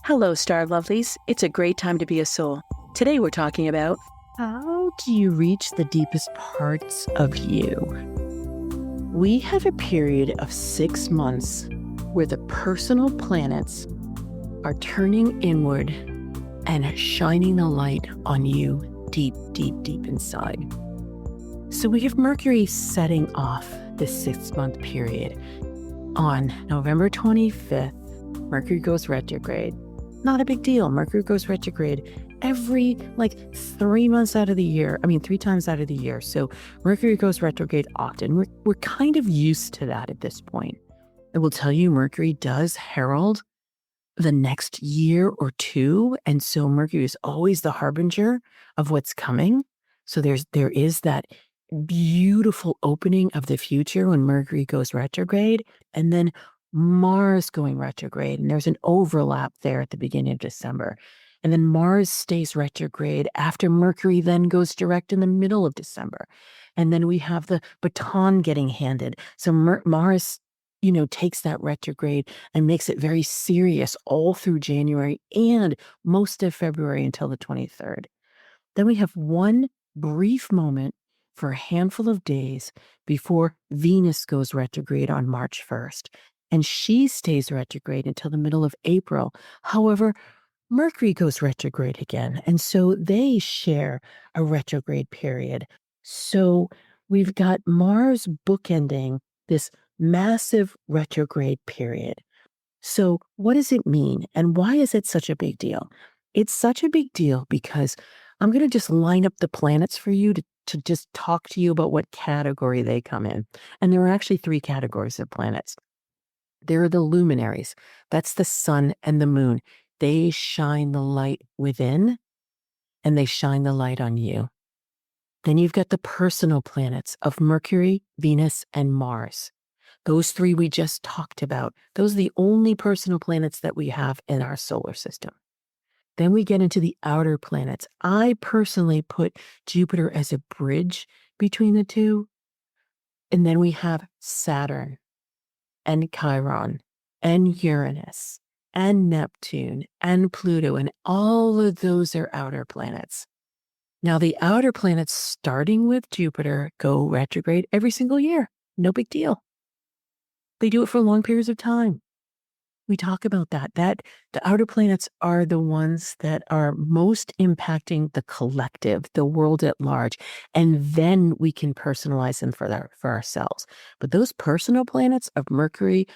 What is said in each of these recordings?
Hello, star lovelies. It's a great time to be a soul. Today we're talking about how do you reach the deepest parts of you? We have a period of 6 months where the personal planets are turning inward and shining the light on you deep, deep, deep inside. So we have Mercury setting off this 6-month period. On November 25th, Mercury goes retrograde. Not a big deal. Mercury goes retrograde every 3 months out of the year. 3 times out of the year. So Mercury goes retrograde often. We're kind of used to that at this point. I will tell you, Mercury does herald the next year or two. And so Mercury is always the harbinger of what's coming. So there is that beautiful opening of the future when Mercury goes retrograde. And then Mars going retrograde, and there's an overlap there at the beginning of December. And then Mars stays retrograde after Mercury then goes direct in the middle of December. And then we have the baton getting handed. So Mars, takes that retrograde and makes it very serious all through January and most of February until the 23rd. Then we have one brief moment for a handful of days before Venus goes retrograde on March 1st. And she stays retrograde until the middle of April. However, Mercury goes retrograde again. And so they share a retrograde period. So we've got Mars bookending this massive retrograde period. So what does it mean? And why is it such a big deal? It's such a big deal because I'm going to just line up the planets for you to just talk to you about what category they come in. And there are actually 3 categories of planets. There are the luminaries. That's the sun and the moon. They shine the light within, and they shine the light on you. Then you've got the personal planets of Mercury, Venus, and Mars. Those 3 we just talked about. Those are the only personal planets that we have in our solar system. Then we get into the outer planets. I personally put Jupiter as a bridge between the 2. And then we have Saturn and Chiron and Uranus and Neptune and Pluto, and all of those are outer planets. Now, the outer planets, starting with Jupiter, go retrograde every single year. No big deal. They do it for long periods of time. We talk about that the outer planets are the ones that are most impacting the collective, the world at large, and then we can personalize them for ourselves. But those personal planets of Mercury,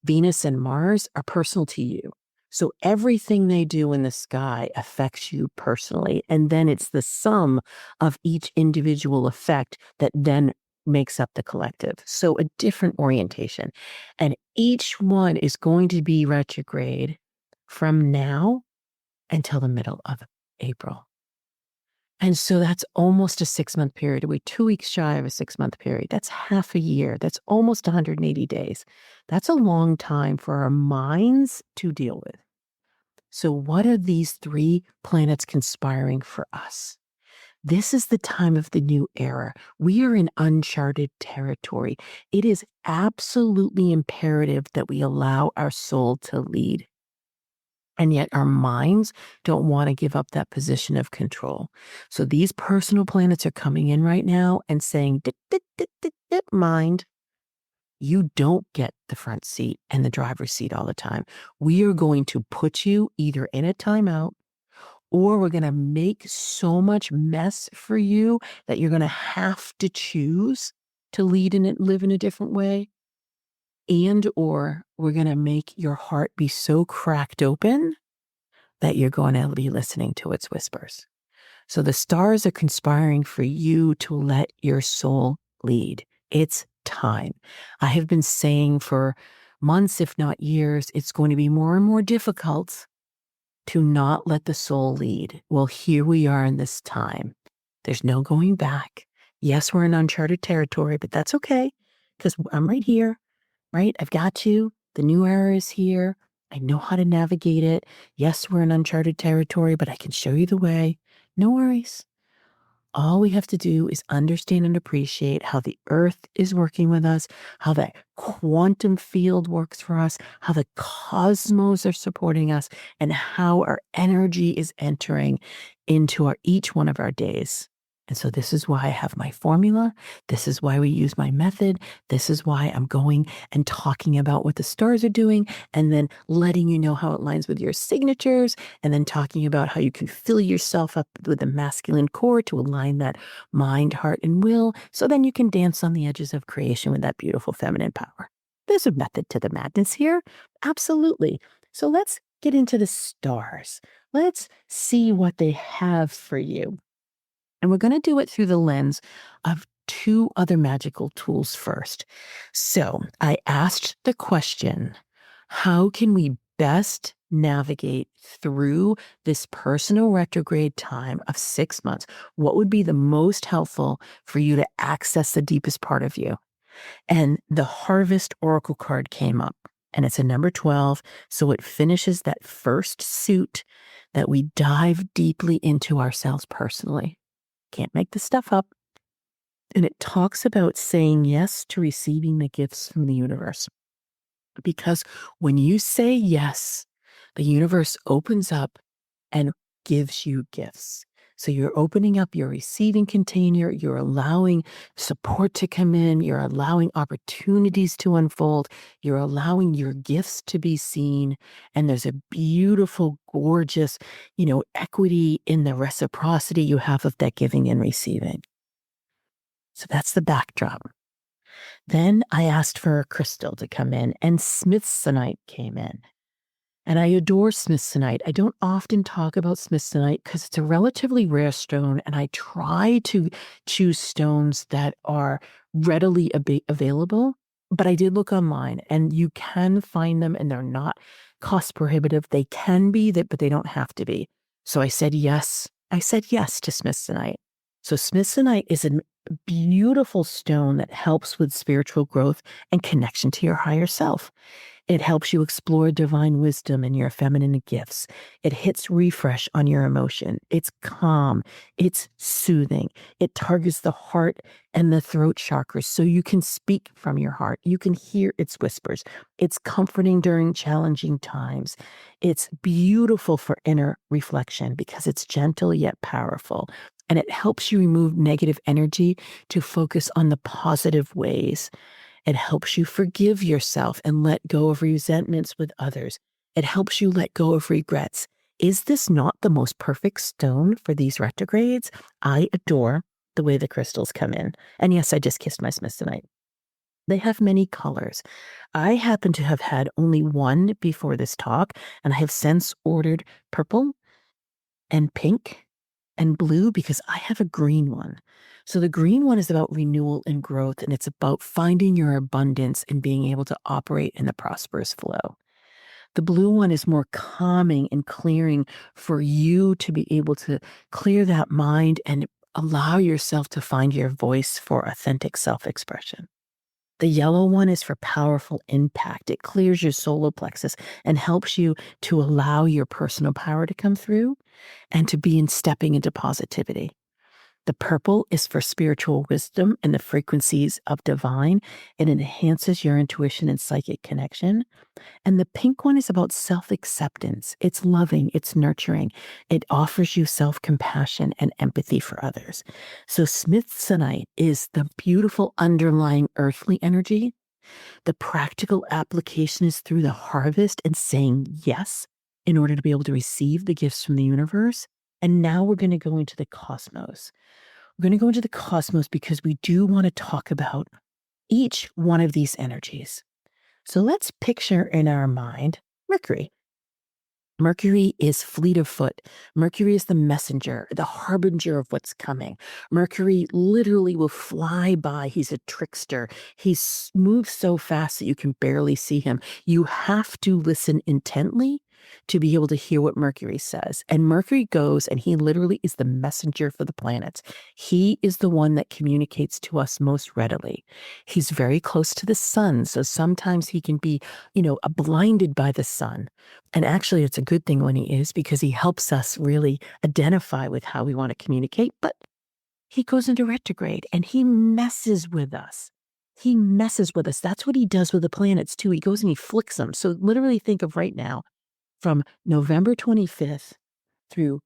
Venus, and Mars are personal to you. So everything they do in the sky affects you personally. And then it's the sum of each individual effect that then makes up the collective. So a different orientation. And each one is going to be retrograde from now until the middle of April. And so that's almost a 6-month period. We're 2 weeks shy of a 6-month period. That's half a year. That's almost 180 days. That's a long time for our minds to deal with. So what are these 3 planets conspiring for us? This is the time of the new era. We are in uncharted territory. It is absolutely imperative that we allow our soul to lead. And yet our minds don't want to give up that position of control. So these personal planets are coming in right now and saying, dip, dip, dip, dip, dip, mind, you don't get the front seat and the driver's seat all the time. We are going to put you either in a timeout, or we're going to make so much mess for you that you're going to have to choose to lead in it, live in a different way. And or we're going to make your heart be so cracked open that you're going to be listening to its whispers. So the stars are conspiring for you to let your soul lead. It's time. I have been saying for months, if not years, it's going to be more and more difficult to not let the soul lead. Well, here we are in this time. There's no going back. Yes, we're in uncharted territory, but that's okay because I'm right here, right? I've got you. The new era is here. I know how to navigate it. Yes, we're in uncharted territory, but I can show you the way. No worries. All we have to do is understand and appreciate how the earth is working with us, how that quantum field works for us, how the cosmos are supporting us, and how our energy is entering into each one of our days. And so this is why I have my formula. This is why we use my method. This is why I'm going and talking about what the stars are doing and then letting you know how it aligns with your signatures and then talking about how you can fill yourself up with the masculine core to align that mind, heart, and will. So then you can dance on the edges of creation with that beautiful feminine power. There's a method to the madness here. Absolutely. So let's get into the stars. Let's see what they have for you. And we're going to do it through the lens of two other magical tools first. So I asked the question, how can we best navigate through this personal retrograde time of 6 months? What would be the most helpful for you to access the deepest part of you? And the Harvest Oracle card came up, and it's a number 12. So it finishes that first suit that we dive deeply into ourselves personally. Can't make this stuff up. And it talks about saying yes to receiving the gifts from the universe. Because when you say yes, the universe opens up and gives you gifts. So you're opening up your receiving container, you're allowing support to come in, you're allowing opportunities to unfold, you're allowing your gifts to be seen. And there's a beautiful, gorgeous, equity in the reciprocity you have of that giving and receiving. So that's the backdrop. Then I asked for a crystal to come in, and smithsonite came in. And I adore smithsonite. I don't often talk about smithsonite because it's a relatively rare stone, and I try to choose stones that are readily available. But I did look online, and you can find them, and they're not cost prohibitive. They can be, but they don't have to be. So I said yes. I said yes to smithsonite. So smithsonite is a beautiful stone that helps with spiritual growth and connection to your higher self. It helps you explore divine wisdom and your feminine gifts. It hits refresh on your emotion. It's calm. It's soothing. It targets the heart and the throat chakras so you can speak from your heart. You can hear its whispers. It's comforting during challenging times. It's beautiful for inner reflection because it's gentle yet powerful. And it helps you remove negative energy to focus on the positive ways. It helps you forgive yourself and let go of resentments with others. It helps you let go of regrets. Is this not the most perfect stone for these retrogrades? I adore the way the crystals come in. And yes, I just kissed my smithsonite. They have many colors. I happen to have had only one before this talk, and I have since ordered purple and pink and blue because I have a green one. So the green one is about renewal and growth, and it's about finding your abundance and being able to operate in the prosperous flow. The blue one is more calming and clearing for you to be able to clear that mind and allow yourself to find your voice for authentic self-expression. The yellow one is for powerful impact. It clears your solar plexus and helps you to allow your personal power to come through and to be in stepping into positivity. The purple is for spiritual wisdom and the frequencies of divine. It enhances your intuition and psychic connection. And the pink one is about self-acceptance. It's loving, it's nurturing. It offers you self-compassion and empathy for others. So smithsonite is the beautiful underlying earthly energy. The practical application is through the harvest and saying yes in order to be able to receive the gifts from the universe. And now we're going to go into the cosmos. We're going to go into the cosmos because we do want to talk about each one of these energies. So let's picture in our mind Mercury. Mercury is fleet of foot. Mercury is the messenger, the harbinger of what's coming. Mercury literally will fly by. He's a trickster. He moves so fast that you can barely see him. You have to listen intently to be able to hear what Mercury says. And Mercury goes, and he literally is the messenger for the planets. He is the one that communicates to us most readily. He's very close to the sun, so sometimes he can be, blinded by the sun. And actually, it's a good thing when he is because he helps us really identify with how we want to communicate. But he goes into retrograde and he messes with us. He messes with us. That's what he does with the planets too. He goes and he flicks them. So literally think of right now from November 25th through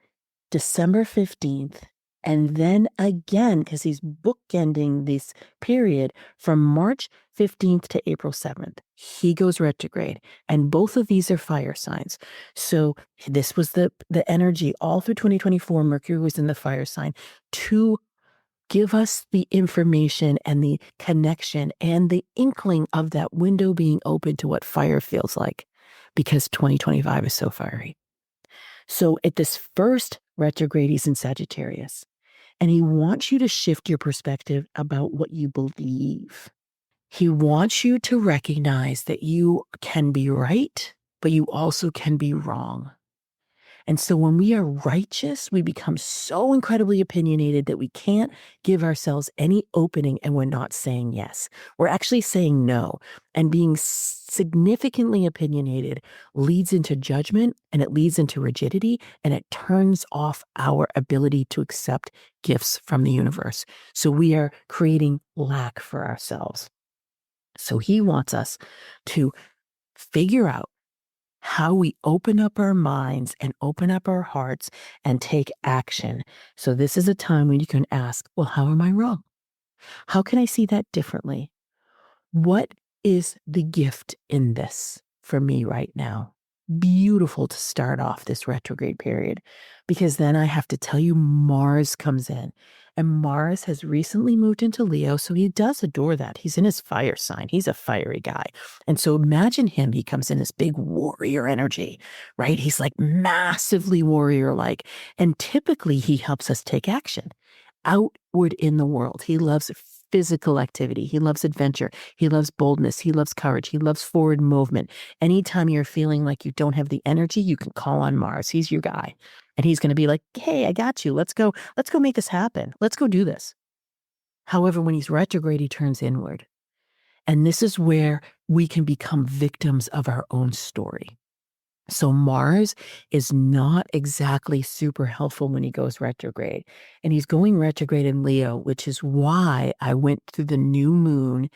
December 15th, and then again, because he's bookending this period from March 15th to April 7th, he goes retrograde. And both of these are fire signs. So this was the energy all through 2024. Mercury was in the fire sign to give us the information and the connection and the inkling of that window being open to what fire feels like, because 2025 is so fiery. So at this first retrograde, he's in Sagittarius, and he wants you to shift your perspective about what you believe. He wants you to recognize that you can be right, but you also can be wrong. And so when we are righteous, we become so incredibly opinionated that we can't give ourselves any opening, and we're not saying yes. We're actually saying no. And being significantly opinionated leads into judgment, and it leads into rigidity, and it turns off our ability to accept gifts from the universe. So we are creating lack for ourselves. So he wants us to figure out how we open up our minds and open up our hearts and take action. So this is a time when you can ask, well, how am I wrong? How can I see that differently? What is the gift in this for me right now? Beautiful to start off this retrograde period, because then I have to tell you, Mars comes in. And Mars has recently moved into Leo, so he does adore that. He's in his fire sign. He's a fiery guy. And so imagine him. He comes in this big warrior energy, right? He's like massively warrior-like. And typically he helps us take action outward in the world. He loves physical activity. He loves adventure. He loves boldness. He loves courage. He loves forward movement. Anytime you're feeling like you don't have the energy, you can call on Mars. He's your guy. And he's going to be like, hey, I got you. Let's go make this happen. Let's go do this. However, when he's retrograde, he turns inward. And this is where we can become victims of our own story. So Mars is not exactly super helpful when he goes retrograde. And he's going retrograde in Leo, which is why I went through the new moon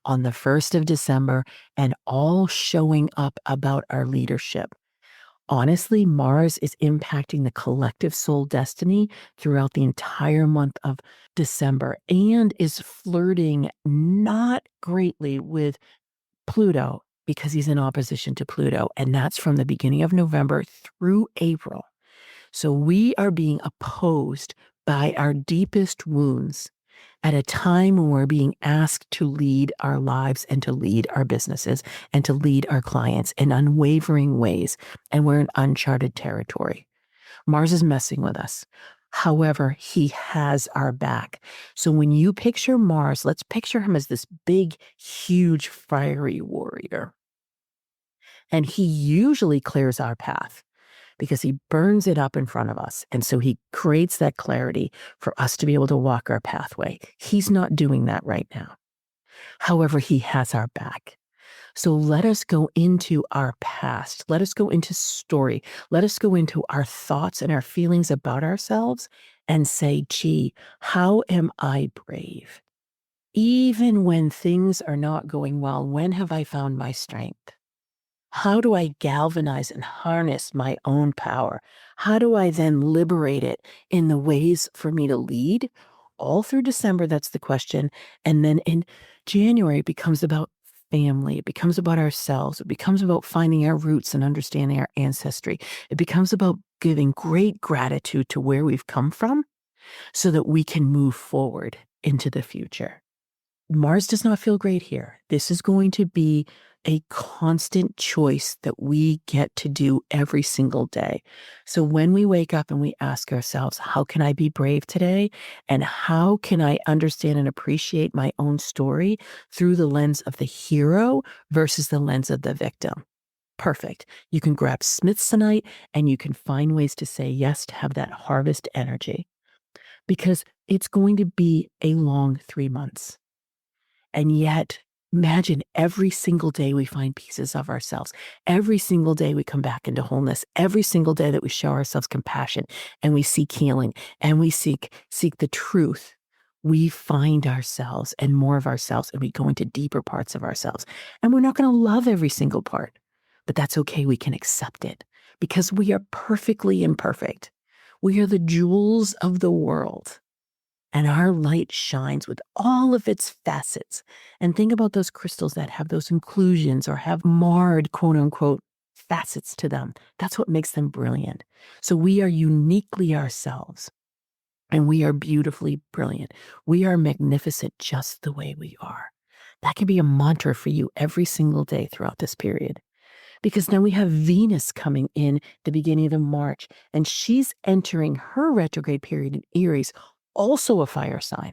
on the 1st of December and all showing up about our leadership. Honestly, Mars is impacting the collective soul destiny throughout the entire month of December and is flirting not greatly with Pluto, because he's in opposition to Pluto, and that's from the beginning of November through April. So we are being opposed by our deepest wounds at a time when we're being asked to lead our lives and to lead our businesses and to lead our clients in unwavering ways, and we're in uncharted territory. Mars is messing with us. However, he has our back. So when you picture Mars, let's picture him as this big, huge, fiery warrior. And he usually clears our path because he burns it up in front of us. And so he creates that clarity for us to be able to walk our pathway. He's not doing that right now. However, he has our back. So let us go into our past. Let us go into story. Let us go into our thoughts and our feelings about ourselves and say, gee, how am I brave? Even when things are not going well, when have I found my strength? How do I galvanize and harness my own power? How do I then liberate it in the ways for me to lead? All through December, that's the question. And then in January, it becomes about family. It becomes about ourselves. It becomes about finding our roots and understanding our ancestry. It becomes about giving great gratitude to where we've come from so that we can move forward into the future. Mars does not feel great here. This is going to be a constant choice that we get to do every single day. So when we wake up and we ask ourselves, how can I be brave today? And how can I understand and appreciate my own story through the lens of the hero versus the lens of the victim? Perfect. You can grab Smithsonite and you can find ways to say yes to have that harvest energy, because it's going to be a long 3 months. And yet, imagine every single day we find pieces of ourselves. Every single day we come back into wholeness. Every single day that we show ourselves compassion and we seek healing and we seek the truth we find ourselves and more of ourselves, and we go into deeper parts of ourselves. And we're not going to love every single part, but that's okay. We can accept it because we are perfectly imperfect. We are the jewels of the world, and our light shines with all of its facets. And think about those crystals that have those inclusions or have marred, quote unquote, facets to them. That's what makes them brilliant. So we are uniquely ourselves. And we are beautifully brilliant. We are magnificent just the way we are. That can be a mantra for you every single day throughout this period. Because now we have Venus coming in the beginning of March, and she's entering her retrograde period in Aries, also a fire sign.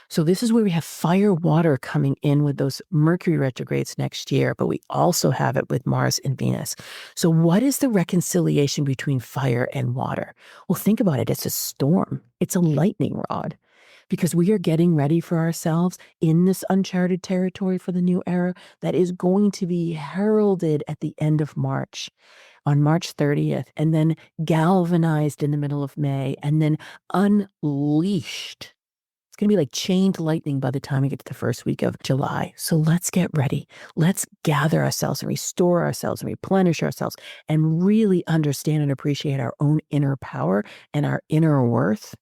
So this is where we have fire water coming in with those Mercury retrogrades next year, but we also have it with Mars and Venus. So what is the reconciliation between fire and water? Well, think about it. It's a storm. It's a lightning rod because we are getting ready for ourselves in this uncharted territory for the new era that is going to be heralded at the end of March. On March 30th, and then galvanized in the middle of May, and then unleashed. It's going to be like chained lightning by the time we get to the first week of July. So let's get ready. Let's gather ourselves and restore ourselves and replenish ourselves and really understand and appreciate our own inner power and our inner worth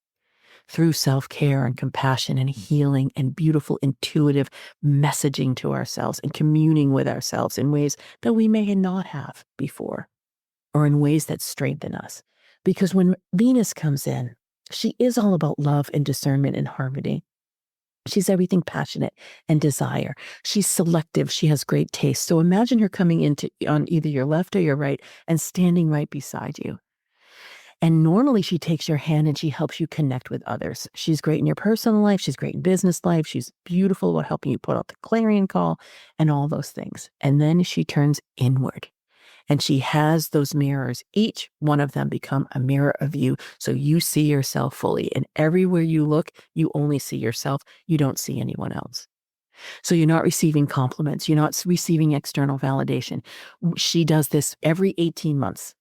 through self-care and compassion and healing and beautiful intuitive messaging to ourselves and communing with ourselves in ways that we may not have before or in ways that strengthen us. Because when Venus comes in, she is all about love and discernment and harmony. She's everything passionate and desire. She's selective. She has great taste. So imagine her coming into on either your left or your right and standing right beside you. And normally she takes your hand and she helps you connect with others. She's great in your personal life. She's great in business life. She's beautiful about helping you put out the clarion call and all those things. And then she turns inward. And she has those mirrors. Each one of them become a mirror of you. So you see yourself fully. And everywhere you look, you only see yourself. You don't see anyone else. So you're not receiving compliments. You're not receiving external validation. She does this every 18 months.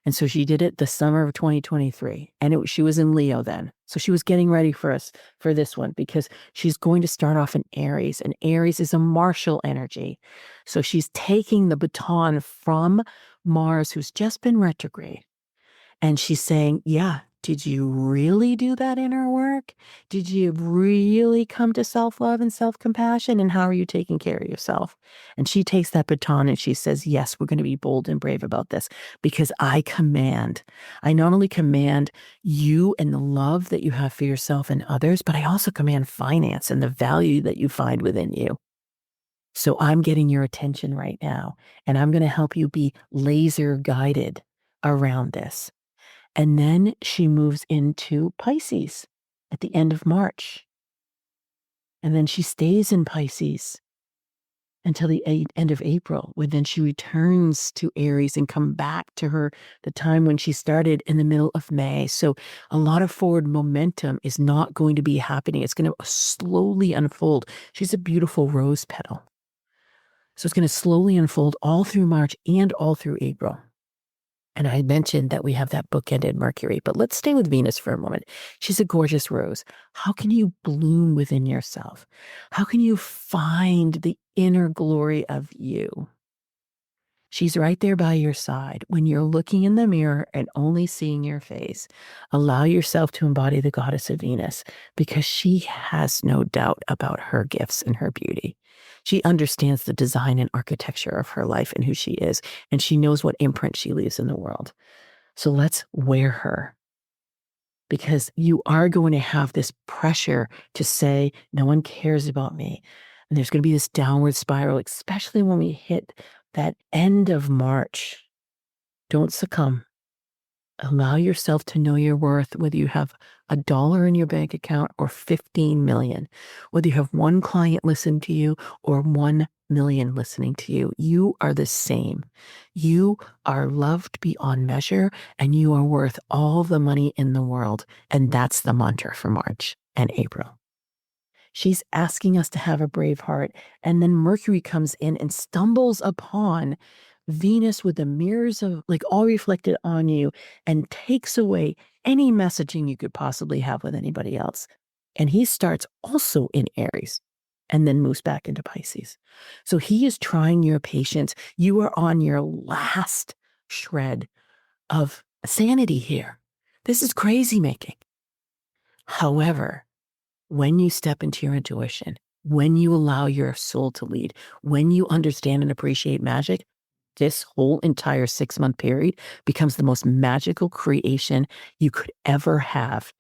And so she did it the summer of 2023. And she was in Leo then. So she was getting ready for us for this one because she's going to start off in Aries. And Aries is a martial energy. So she's taking the baton from Mars, who's just been retrograde. And she's saying, yeah, did you really do that inner work? Did you really come to self-love and self-compassion? And how are you taking care of yourself? And she takes that baton and she says, yes, we're going to be bold and brave about this because I not only command you and the love that you have for yourself and others, but I also command finance and the value that you find within you. So I'm getting your attention right now, and I'm going to help you be laser guided around this. And then she moves into Pisces at the end of March. And then she stays in Pisces until the end of April, when then she returns to Aries and come back to the time when she started in the middle of May. So a lot of forward momentum is not going to be happening. It's going to slowly unfold. She's a beautiful rose petal. So it's going to slowly unfold all through March and all through April. And I mentioned that we have that bookended Mercury, but let's stay with Venus for a moment. She's a gorgeous rose. How can you bloom within yourself? How can you find the inner glory of you? She's right there by your side. When you're looking in the mirror and only seeing your face, allow yourself to embody the goddess of Venus because she has no doubt about her gifts and her beauty. She understands the design and architecture of her life and who she is, and she knows what imprint she leaves in the world. So let's wear her because you are going to have this pressure to say, no one cares about me. And there's going to be this downward spiral, especially when we hit that end of March. Don't succumb. Allow yourself to know your worth, whether you have $1 in your bank account or 15 million, whether you have one client listen to you or 1 million listening to you. You are the same. You are loved beyond measure and you are worth all the money in the world. And that's the mantra for March and April. She's asking us to have a brave heart. And then Mercury comes in and stumbles upon Venus with the mirrors of all reflected on you and takes away any messaging you could possibly have with anybody else. And he starts also in Aries and then moves back into Pisces. So he is trying your patience. You are on your last shred of sanity here. This is crazy making. However, when you step into your intuition, when you allow your soul to lead, when you understand and appreciate magic, this whole entire 6-month period becomes the most magical creation you could ever have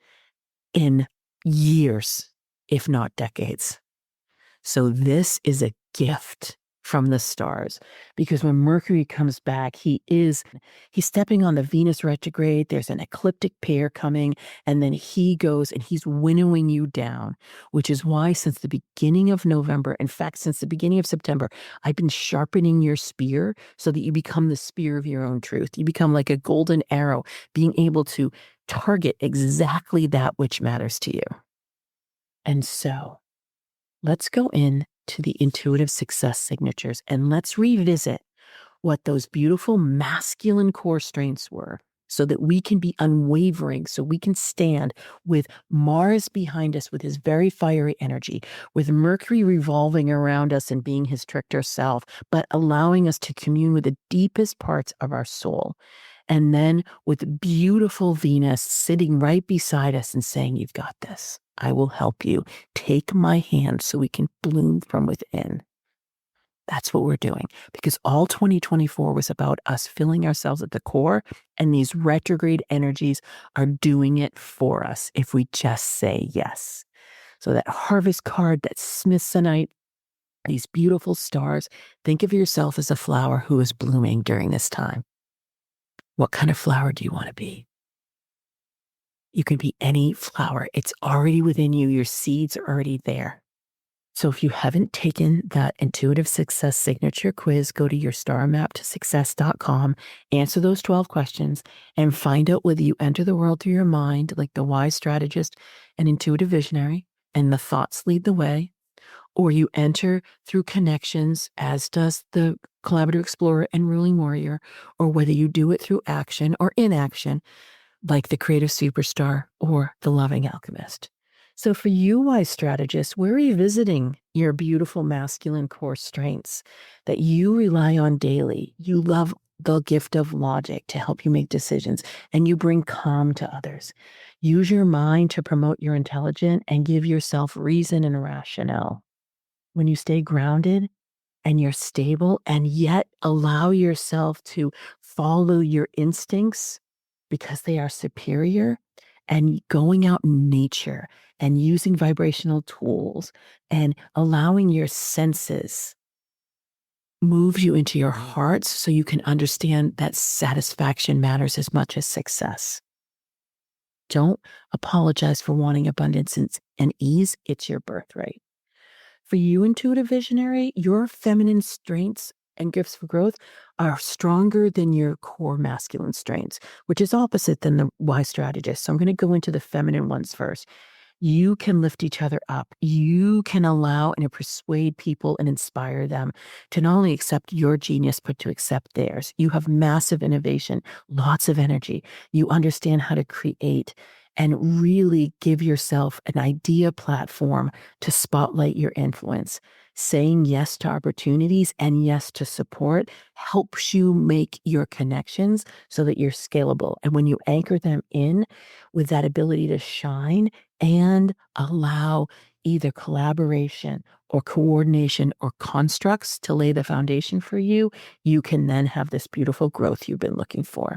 in years, if not decades. So this is a gift from the stars, because when Mercury comes back, he's stepping on the Venus retrograde. There's an ecliptic pair coming, and then he goes and he's winnowing you down, which is why since the beginning of November, in fact, since the beginning of September, I've been sharpening your spear so that you become the spear of your own truth. You become like a golden arrow, being able to target exactly that which matters to you. And so let's go in to the intuitive success signatures and let's revisit what those beautiful masculine core strengths were so that we can be unwavering, so we can stand with Mars behind us with his very fiery energy, with Mercury revolving around us and being his trickster self, but allowing us to commune with the deepest parts of our soul. And then with beautiful Venus sitting right beside us and saying, "You've got this. I will help you. Take my hand so we can bloom from within." That's what we're doing, because all 2024 was about us filling ourselves at the core, and these retrograde energies are doing it for us if we just say yes. So that harvest card, that Smithsonite, these beautiful stars, think of yourself as a flower who is blooming during this time. What kind of flower do you want to be? You can be any flower. It's already within you. Your seeds are already there. So if you haven't taken that intuitive success signature quiz, go to yourstarmaptosuccess.com, answer those 12 questions, and find out whether you enter the world through your mind, like the wise strategist and intuitive visionary, and the thoughts lead the way, or you enter through connections, as does the collaborative explorer and ruling warrior, or whether you do it through action or inaction, like the creative superstar or the loving alchemist. So for you, wise strategists, we're revisiting your beautiful masculine core strengths that you rely on daily. You love the gift of logic to help you make decisions, and you bring calm to others. Use your mind to promote your intelligence and give yourself reason and rationale. When you stay grounded and you're stable and yet allow yourself to follow your instincts because they are superior, and going out in nature and using vibrational tools and allowing your senses move you into your hearts so you can understand that satisfaction matters as much as success. Don't apologize for wanting abundance and ease. It's your birthright. For you, intuitive visionary, your feminine strengths and gifts for growth are stronger than your core masculine strengths, which is opposite than the wise strategist. So I'm going to go into the feminine ones first. You can lift each other up. You can allow and persuade people and inspire them to not only accept your genius, but to accept theirs. You have massive innovation, lots of energy. You understand how to create and really give yourself an idea platform to spotlight your influence. Saying yes to opportunities and yes to support helps you make your connections so that you're scalable. And when you anchor them in with that ability to shine and allow either collaboration or coordination or constructs to lay the foundation for you, you can then have this beautiful growth you've been looking for.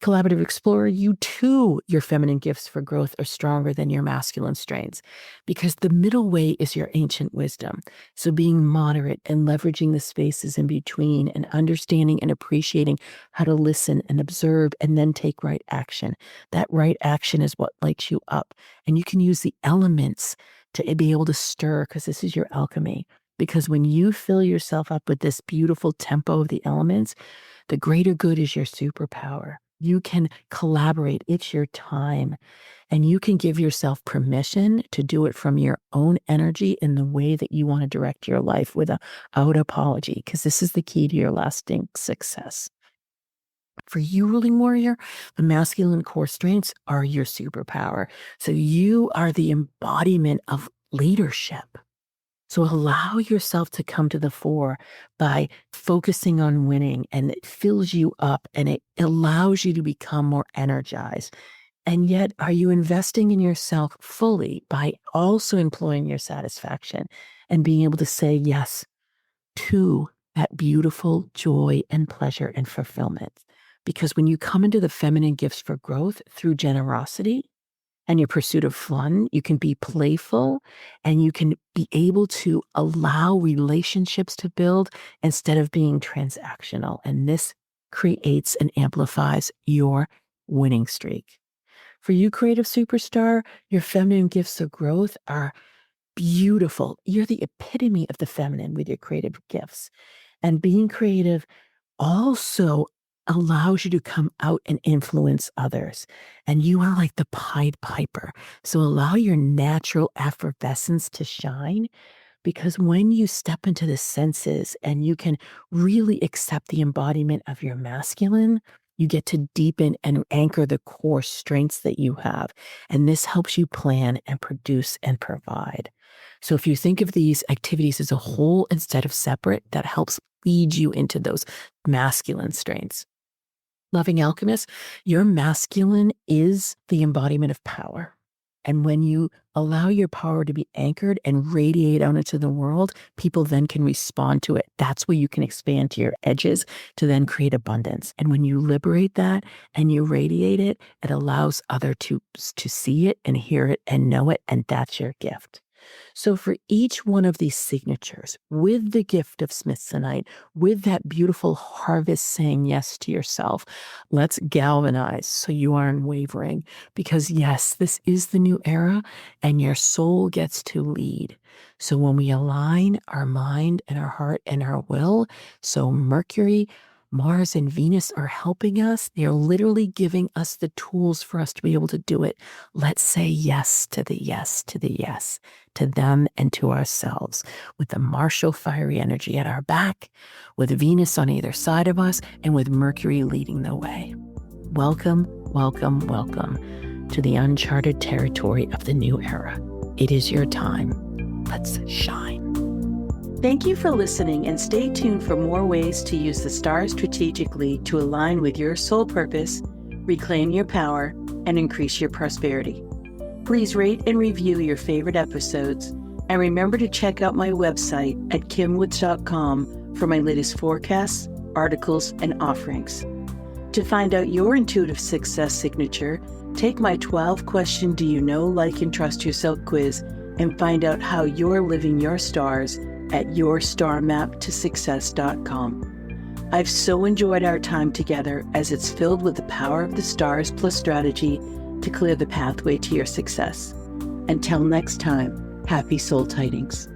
Collaborative explorer, you too, your feminine gifts for growth are stronger than your masculine strengths, because the middle way is your ancient wisdom. So being moderate and leveraging the spaces in between and understanding and appreciating how to listen and observe and then take right action. That right action is what lights you up. And you can use the elements to be able to stir, because this is your alchemy. Because when you fill yourself up with this beautiful tempo of the elements, the greater good is your superpower. You can collaborate. It's your time. And you can give yourself permission to do it from your own energy in the way that you want to direct your life without apology, because this is the key to your lasting success. For you, ruling warrior, the masculine core strengths are your superpower. So you are the embodiment of leadership. So allow yourself to come to the fore by focusing on winning, and it fills you up and it allows you to become more energized. And yet, are you investing in yourself fully by also employing your satisfaction and being able to say yes to that beautiful joy and pleasure and fulfillment? Because when you come into the feminine gifts for growth through generosity and your pursuit of fun, you can be playful and you can be able to allow relationships to build instead of being transactional. And this creates and amplifies your winning streak. For you, creative superstar, your feminine gifts of growth are beautiful. You're the epitome of the feminine with your creative gifts. And being creative also allows you to come out and influence others. And you are like the Pied Piper. So allow your natural effervescence to shine, because when you step into the senses and you can really accept the embodiment of your masculine, you get to deepen and anchor the core strengths that you have. And this helps you plan and produce and provide. So if you think of these activities as a whole instead of separate, that helps lead you into those masculine strengths. Loving alchemist, your masculine is the embodiment of power. And when you allow your power to be anchored and radiate out into the world, people then can respond to it. That's where you can expand to your edges to then create abundance. And when you liberate that and you radiate it, it allows others to see it and hear it and know it. And that's your gift. So for each one of these signatures, with the gift of Smithsonite, with that beautiful harvest saying yes to yourself, let's galvanize so you aren't wavering. Because yes, this is the new era and your soul gets to lead. So when we align our mind and our heart and our will, so Mercury, Mars, and Venus are helping us. They're literally giving us the tools for us to be able to do it. Let's say yes to the yes, to the yes, to them and to ourselves, with the martial fiery energy at our back, with Venus on either side of us, and with Mercury leading the way. Welcome, welcome, welcome to the uncharted territory of the new era. It is your time. Let's shine. Thank you for listening, and stay tuned for more ways to use the stars strategically to align with your soul purpose, reclaim your power, and increase your prosperity. Please rate and review your favorite episodes, and remember to check out my website at kimwoods.com for my latest forecasts, articles, and offerings. To find out your intuitive success signature, take my 12-question Do You Know, Like, and Trust Yourself quiz and find out how you're living your stars at yourstarmaptosuccess.com. I've so enjoyed our time together, as it's filled with the power of the stars plus strategy to clear the pathway to your success. Until next time, happy soul tidings.